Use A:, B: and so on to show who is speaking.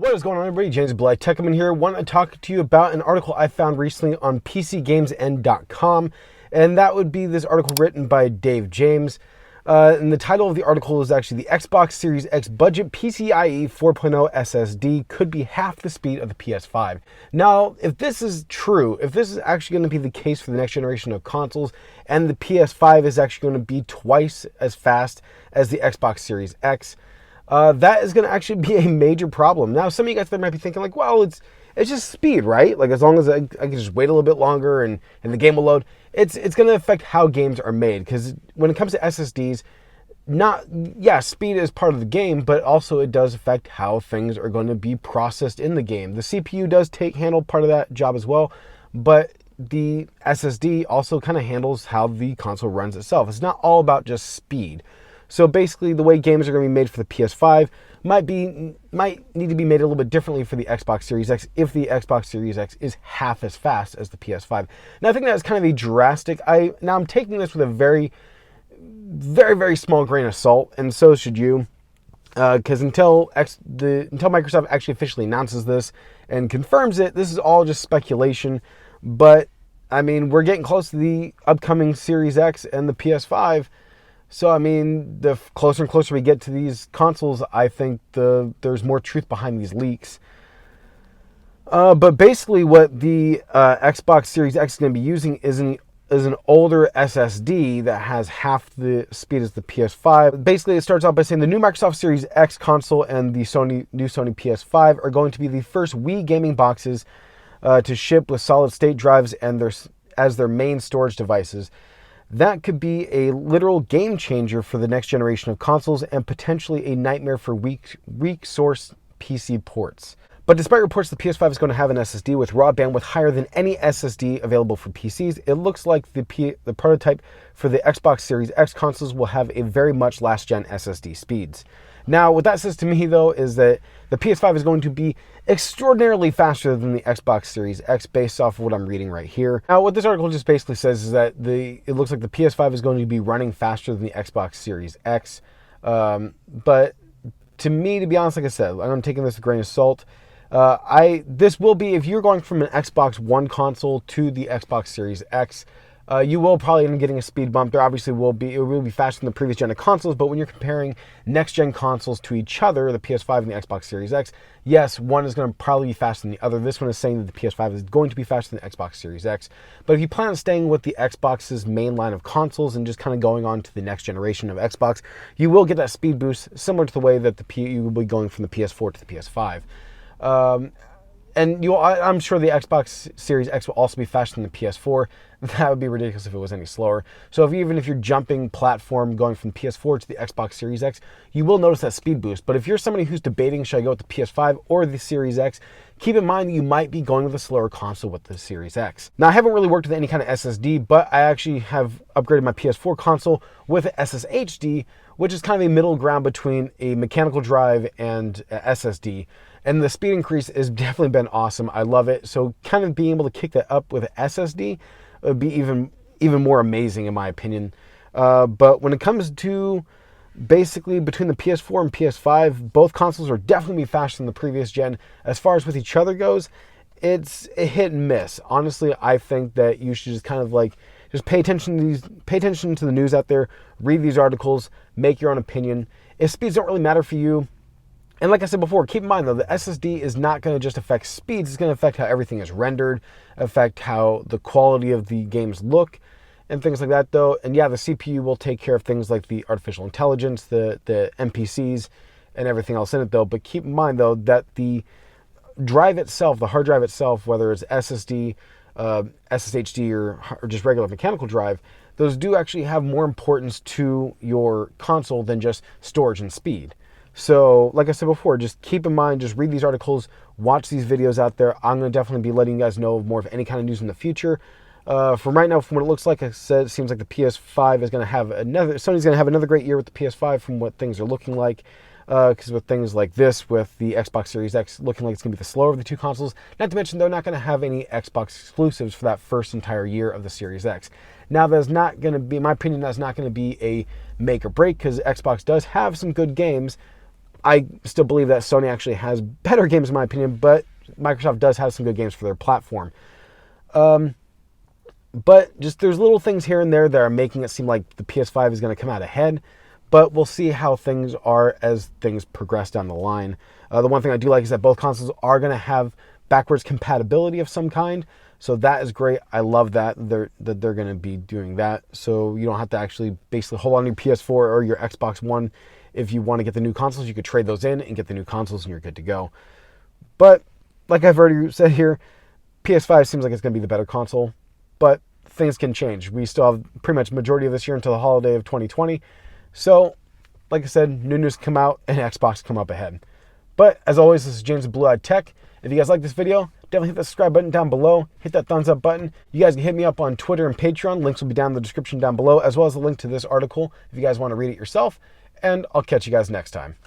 A: What is going on, everybody? James Bly Tech coming here. Want to talk to you about an article I found recently on PCGamesN.com, and that would be this article written by Dave James. And the title of the article is actually the Xbox Series X budget PCIe 4.0 SSD could be half the speed of the PS5. Now, if this is true, if this is actually going to be the case for the next generation of consoles, and the PS5 is actually going to be twice as fast as the Xbox Series X, that is going to actually be a major problem. Now, some of you guys there might be thinking like, well, it's just speed, right? Like, as long as I can just wait a little bit longer and the game will load, it's going to affect how games are made. Because when it comes to SSDs, speed is part of the game, but also it does affect how things are going to be processed in the game. The CPU does handle part of that job as well, but the SSD also kind of handles how the console runs itself. It's not all about just speed. So basically, the way games are going to be made for the PS5 might need to be made a little bit differently for the Xbox Series X if the Xbox Series X is half as fast as the PS5. Now, I think that's kind of a drastic. I'm taking this with a very, very, very small grain of salt, and so should you, because until Microsoft actually officially announces this and confirms it, this is all just speculation. But I mean, we're getting close to the upcoming Series X and the PS5. So, I mean, the closer and closer we get to these consoles, I think there's more truth behind these leaks. But basically what the Xbox Series X is going to be using is an older SSD that has half the speed as the PS5. Basically, it starts out by saying the new Microsoft Series X console and the new Sony PS5 are going to be the first Wii gaming boxes to ship with solid-state drives and as their main storage devices. That could be a literal game changer for the next generation of consoles and potentially a nightmare for weak source PC ports. But despite reports the PS5 is going to have an SSD with raw bandwidth higher than any SSD available for PCs, it looks like the prototype for the Xbox Series X consoles will have a very much last-gen SSD speeds. Now, what that says to me, though, is that the PS5 is going to be extraordinarily faster than the Xbox Series X based off of what I'm reading right here. Now, what this article just basically says is that it looks like the PS5 is going to be running faster than the Xbox Series X. But to me, to be honest, like I said, I'm taking this with a grain of salt. This will be, if you're going from an Xbox One console to the Xbox Series X, you will probably end up getting a speed bump. There obviously will be, it will be faster than the previous gen of consoles, but when you're comparing next gen consoles to each other, the PS5 and the Xbox Series X, yes, one is going to probably be faster than the other. This one is saying that the PS5 is going to be faster than the Xbox Series X. But if you plan on staying with the Xbox's main line of consoles and just kind of going on to the next generation of Xbox, you will get that speed boost similar to the way that you will be going from the PS4 to the PS5. And I'm sure the Xbox Series X will also be faster than the PS4. That would be ridiculous if it was any slower. So even if you're jumping platform going from the PS4 to the Xbox Series X, you will notice that speed boost. But if you're somebody who's debating, should I go with the PS5 or the Series X, keep in mind that you might be going with a slower console with the Series X. Now, I haven't really worked with any kind of SSD, but I actually have upgraded my PS4 console with an SSHD, which is kind of a middle ground between a mechanical drive and a SSD. And the speed increase has definitely been awesome. I love it. So kind of being able to kick that up with an SSD would be even more amazing in my opinion. But when it comes to basically between the PS4 and PS5, both consoles are definitely faster than the previous gen. As far as with each other goes, it's a hit and miss. Honestly, I think that you should just kind of just pay attention to the news out there, read these articles, make your own opinion. If speeds don't really matter for you, and like I said before, keep in mind though, the SSD is not going to just affect speeds, it's going to affect how everything is rendered, affect how the quality of the games look, and things like that though. And yeah, the CPU will take care of things like the artificial intelligence, the NPCs, and everything else in it though. But keep in mind though, that the drive itself, the hard drive itself, whether it's SSD, SSHD, or just regular mechanical drive, those do actually have more importance to your console than just storage and speed. So, like I said before, just keep in mind, just read these articles, watch these videos out there. I'm going to definitely be letting you guys know more of any kind of news in the future. From right now, from what it looks like I said, it seems like the PS5 is going to have Sony's going to have another great year with the PS5 from what things are looking like. Because with things like this, with the Xbox Series X looking like it's going to be the slower of the two consoles, not to mention they're not going to have any Xbox exclusives for that first entire year of the Series X. Now, that's not going to be, in my opinion, that's not going to be a make or break, because Xbox does have some good games I still believe that Sony actually has better games in my opinion, but Microsoft does have some good games for their platform. But just there's little things here and there that are making it seem like the PS5 is going to come out ahead. But we'll see how things are as things progress down the line. The one thing I do like is that both consoles are going to have backwards compatibility of some kind. So that is great. I love that they're going to be doing that. So you don't have to actually basically hold on to your PS4 or your Xbox One. If you want to get the new consoles, you could trade those in and get the new consoles and you're good to go. But like I've already said here, PS5 seems like it's going to be the better console. But things can change. We still have pretty much majority of this year until the holiday of 2020. So, like I said, new news come out and Xbox come up ahead. But as always, this is James with Blue Eyed Tech. If you guys like this video, definitely hit the subscribe button down below. Hit that thumbs up button. You guys can hit me up on Twitter and Patreon. Links will be down in the description down below, as well as a link to this article if you guys want to read it yourself. And I'll catch you guys next time.